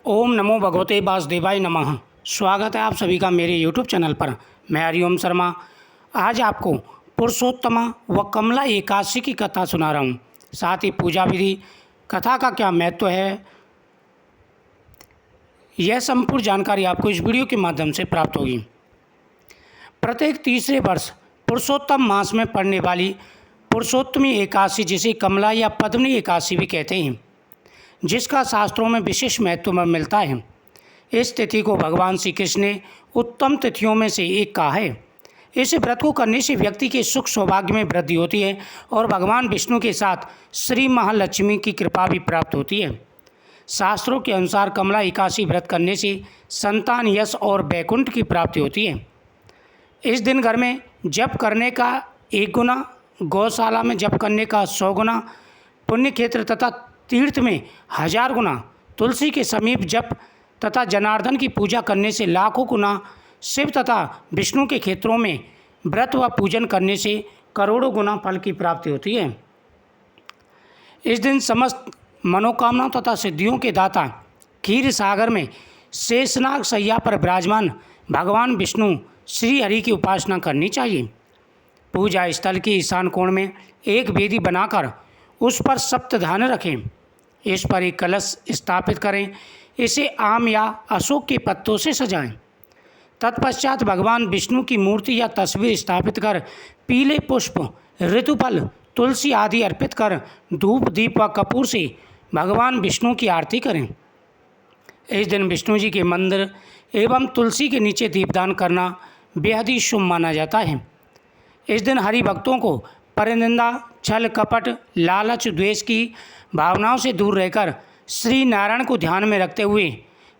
ओम नमो भगवते वासुदेवाय नमः। स्वागत है आप सभी का मेरे यूट्यूब चैनल पर। मैं हरिओम शर्मा आज आपको पुरुषोत्तमा व कमला एकादशी की कथा सुना रहा हूँ। साथ ही पूजा विधि, कथा का क्या महत्व है, यह संपूर्ण जानकारी आपको इस वीडियो के माध्यम से प्राप्त होगी। प्रत्येक तीसरे वर्ष पुरुषोत्तम मास में पड़ने वाली पुरुषोत्तमी एकादशी, जिसे कमला या पद्मिनी एकादशी भी कहते हैं, जिसका शास्त्रों में विशेष महत्व मिलता है। इस तिथि को भगवान श्री कृष्ण ने उत्तम तिथियों में से एक कहा है। इस व्रत को करने से व्यक्ति के सुख सौभाग्य में वृद्धि होती है और भगवान विष्णु के साथ श्री महालक्ष्मी की कृपा भी प्राप्त होती है। शास्त्रों के अनुसार कमला एकादशी व्रत करने से संतान, यश और वैकुंठ की प्राप्ति होती है। इस दिन घर में जप करने का 1 गुना, गौशाला में जप करने का 100 गुना, पुण्य क्षेत्र तथा तीर्थ में 1000 गुना, तुलसी के समीप जप तथा जनार्दन की पूजा करने से लाखों गुना, शिव तथा विष्णु के क्षेत्रों में व्रत व पूजन करने से करोड़ों गुना फल की प्राप्ति होती है। इस दिन समस्त मनोकामनाओं तथा सिद्धियों के दाता क्षीर सागर में शेषनाग शैया पर विराजमान भगवान विष्णु श्री हरि की उपासना करनी चाहिए। पूजा स्थल के ईशान कोण में एक वेदी बनाकर उस पर सप्तधान रखें। इस पर एक कलश स्थापित करें। इसे आम या अशोक के पत्तों से सजाएं। तत्पश्चात भगवान विष्णु की मूर्ति या तस्वीर स्थापित कर पीले पुष्प, ऋतुफल, तुलसी आदि अर्पित कर धूप, दीप व कपूर से भगवान विष्णु की आरती करें। इस दिन विष्णु जी के मंदिर एवं तुलसी के नीचे दीपदान करना बेहद ही शुभ माना जाता है। इस दिन हरि भक्तों को परनिंदा, छल, कपट, लालच, द्वेष की भावनाओं से दूर रहकर श्री नारायण को ध्यान में रखते हुए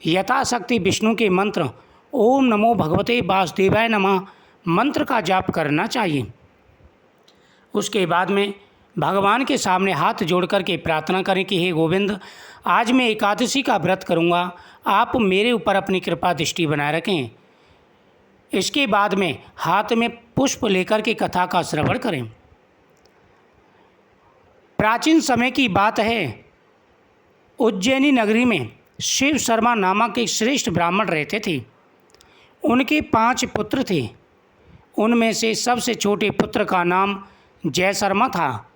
यथाशक्ति विष्णु के मंत्र ओम नमो भगवते वासुदेवाय नमः मंत्र का जाप करना चाहिए। उसके बाद में भगवान के सामने हाथ जोड़ कर के प्रार्थना करें कि हे गोविंद, आज मैं एकादशी का व्रत करूँगा, आप मेरे ऊपर अपनी कृपा दृष्टि बनाए रखें। इसके बाद में हाथ में पुष्प लेकर के कथा का श्रवण करें। प्राचीन समय की बात है, उज्जैनी नगरी में शिव शर्मा नामक एक श्रेष्ठ ब्राह्मण रहते थे। उनके 5 पुत्र थे। उनमें से सबसे छोटे पुत्र का नाम जय शर्मा था,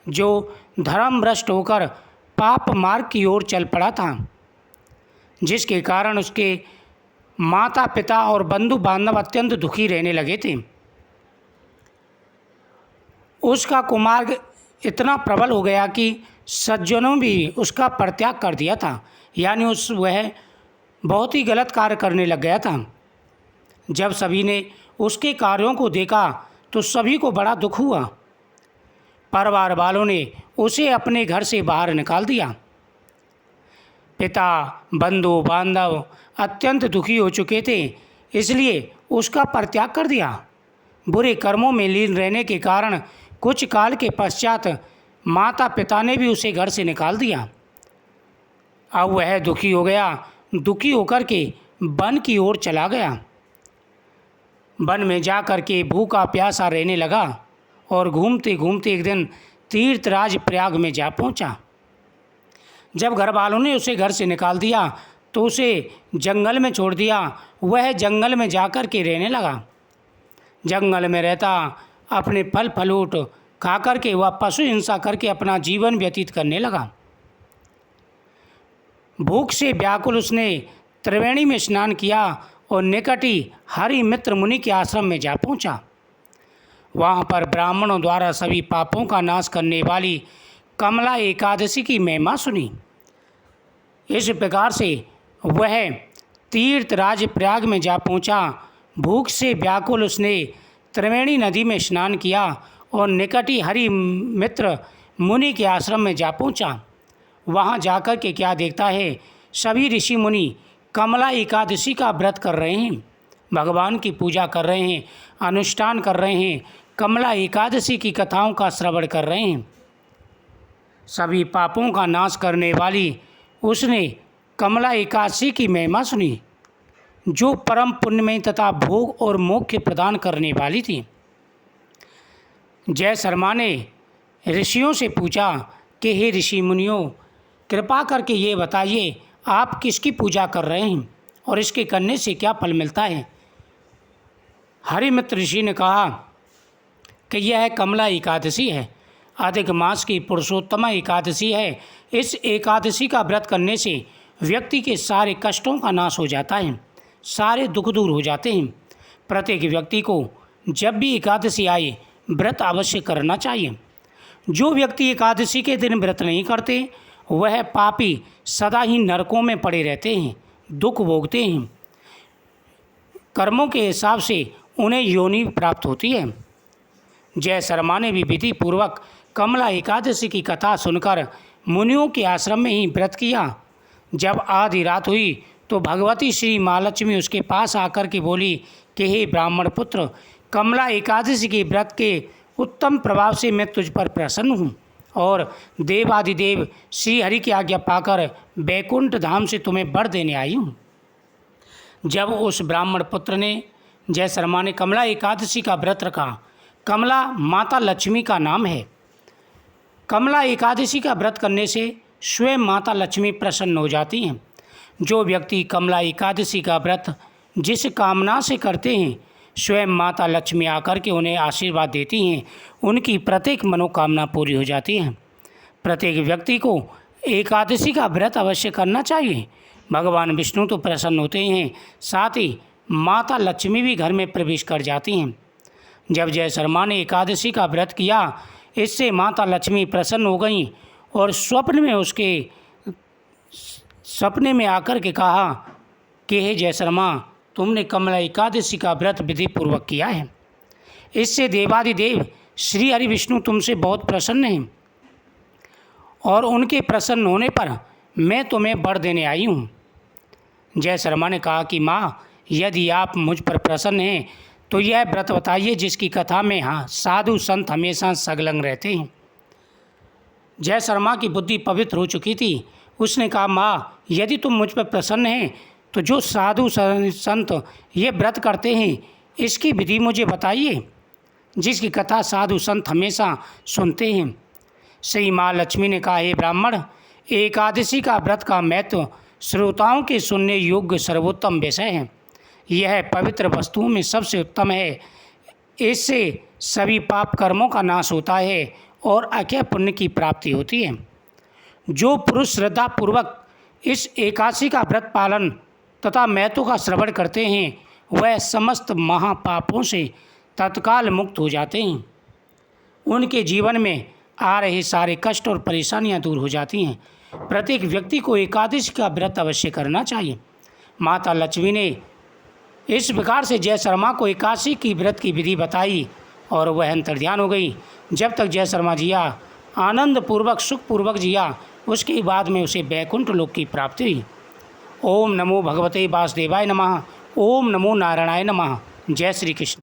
जो धर्म भ्रष्ट होकर पाप मार्ग की ओर चल पड़ा था, जिसके कारण उसके माता पिता और बंधु बांधव अत्यंत दुखी रहने लगे थे। उसका कुमार्ग इतना प्रबल हो गया कि सज्जनों भी उसका परित्याग कर दिया था, यानी वह बहुत ही गलत कार्य करने लग गया था। जब सभी ने उसके कार्यों को देखा तो सभी को बड़ा दुख हुआ। परिवार वालों ने उसे अपने घर से बाहर निकाल दिया। पिता, बंधु बांधव अत्यंत दुखी हो चुके थे, इसलिए उसका परित्याग कर दिया। बुरे कर्मों में लीन रहने के कारण कुछ काल के पश्चात माता पिता ने भी उसे घर से निकाल दिया। अब वह दुखी हो गया। दुखी होकर के वन की ओर चला गया। वन में जाकर के भूखा प्यासा रहने लगा और घूमते घूमते एक दिन तीर्थराज प्रयाग में जा पहुंचा। जब घर वालों ने उसे घर से निकाल दिया तो उसे जंगल में छोड़ दिया। वह जंगल में जाकर के रहने लगा। जंगल में रहता अपने फल फलूट खा करके वह पशु हिंसा करके अपना जीवन व्यतीत करने लगा। भूख से व्याकुल उसने त्रिवेणी में स्नान किया और निकट ही हरि मित्र मुनि के आश्रम में जा पहुंचा। वहां पर ब्राह्मणों द्वारा सभी पापों का नाश करने वाली कमला एकादशी की महिमा सुनी। इस प्रकार से वह तीर्थराज प्रयाग में जा पहुंचा। भूख से व्याकुल उसने त्रिवेणी नदी में स्नान किया और निकट ही हरि मित्र मुनि के आश्रम में जा पहुंचा। वहां जाकर के क्या देखता है, सभी ऋषि मुनि कमला एकादशी का व्रत कर रहे हैं, भगवान की पूजा कर रहे हैं, अनुष्ठान कर रहे हैं, कमला एकादशी की कथाओं का श्रवण कर रहे हैं। सभी पापों का नाश करने वाली उसने कमला एकादशी की महिमा सुनी, जो परम पुण्यमय तथा भोग और मोक्ष प्रदान करने वाली थी। जय शर्मा ने ऋषियों से पूछा कि हे ऋषि मुनियों, कृपा करके ये बताइए, आप किसकी पूजा कर रहे हैं और इसके करने से क्या फल मिलता है। हरिमित्र ऋषि ने कहा कि यह कमला एकादशी है, अधिक मास की पुरुषोत्तमा एकादशी है। इस एकादशी का व्रत करने से व्यक्ति के सारे कष्टों का नाश हो जाता है, सारे दुख दूर हो जाते हैं। प्रत्येक व्यक्ति को जब भी एकादशी आए व्रत अवश्य करना चाहिए। जो व्यक्ति एकादशी के दिन व्रत नहीं करते वह पापी सदा ही नरकों में पड़े रहते हैं, दुख भोगते हैं। कर्मों के हिसाब से उन्हें योनि प्राप्त होती है। जय शर्मा ने भी विधि पूर्वक कमला एकादशी की कथा सुनकर मुनियों के आश्रम में ही व्रत किया। जब आधी रात हुई तो भगवती श्री महालक्ष्मी उसके पास आकर के बोली कि हे ब्राह्मण पुत्र, कमला एकादशी के व्रत के उत्तम प्रभाव से मैं तुझ पर प्रसन्न हूँ और देवादिदेव श्री हरि की आज्ञा पाकर बैकुंठ धाम से तुम्हें वर देने आई हूँ। जब उस ब्राह्मण पुत्र ने जय शर्मा ने कमला एकादशी का व्रत रखा। कमला माता लक्ष्मी का नाम है। कमला एकादशी का व्रत करने से स्वयं माता लक्ष्मी प्रसन्न हो जाती हैं। जो व्यक्ति कमला एकादशी का व्रत जिस कामना से करते हैं स्वयं माता लक्ष्मी आकर के उन्हें आशीर्वाद देती हैं, उनकी प्रत्येक मनोकामना पूरी हो जाती है। प्रत्येक व्यक्ति को एकादशी का व्रत अवश्य करना चाहिए। भगवान विष्णु तो प्रसन्न होते हैं, साथ ही माता लक्ष्मी भी घर में प्रवेश कर जाती हैं। जब जय शर्मा ने एकादशी का व्रत किया, इससे माता लक्ष्मी प्रसन्न हो गईं और सपने में आकर के कहा कि हे जय शर्मा, तुमने कमला एकादशी का व्रत विधि पूर्वक किया है, इससे देवादिदेव श्री हरि विष्णु तुमसे बहुत प्रसन्न हैं और उनके प्रसन्न होने पर मैं तुम्हें वर देने आई हूँ। जय शर्मा ने कहा कि माँ, यदि आप मुझ पर प्रसन्न हैं तो यह व्रत बताइए जिसकी कथा में साधु संत हमेशा संलग्न रहते हैं। जय शर्मा की बुद्धि पवित्र हो चुकी थी। उसने कहा, माँ, यदि तुम मुझ पर प्रसन्न हैं तो जो साधु संत ये व्रत करते हैं इसकी विधि मुझे बताइए, जिसकी कथा साधु संत हमेशा सुनते हैं। श्री माँ लक्ष्मी ने कहा, हे ब्राह्मण, एकादशी का व्रत का महत्व श्रोताओं के सुनने योग्य सर्वोत्तम विषय है। यह पवित्र वस्तुओं में सबसे उत्तम है। इससे सभी पाप कर्मों का नाश होता है और अक्षय पुण्य की प्राप्ति होती है। जो पुरुष श्रद्धापूर्वक इस एकादशी का व्रत पालन तथा महत्व का श्रवण करते हैं वह समस्त महापापों से तत्काल मुक्त हो जाते हैं। उनके जीवन में आ रहे सारे कष्ट और परेशानियां दूर हो जाती हैं। प्रत्येक व्यक्ति को एकादशी का व्रत अवश्य करना चाहिए। माता लक्ष्मी ने इस प्रकार से जय शर्मा को एकादशी की व्रत की विधि बताई और वह अंतर्ध्यान हो गई। जब तक जय शर्मा जिया, आनंद पूर्वक सुख पूर्वक जिया, उसके बाद में उसे बैकुंठ लोक की प्राप्ति हुई। ओम नमो भगवते वासुदेवाय नमः। ओम नमो नारायणाय नमः। जय श्री कृष्ण।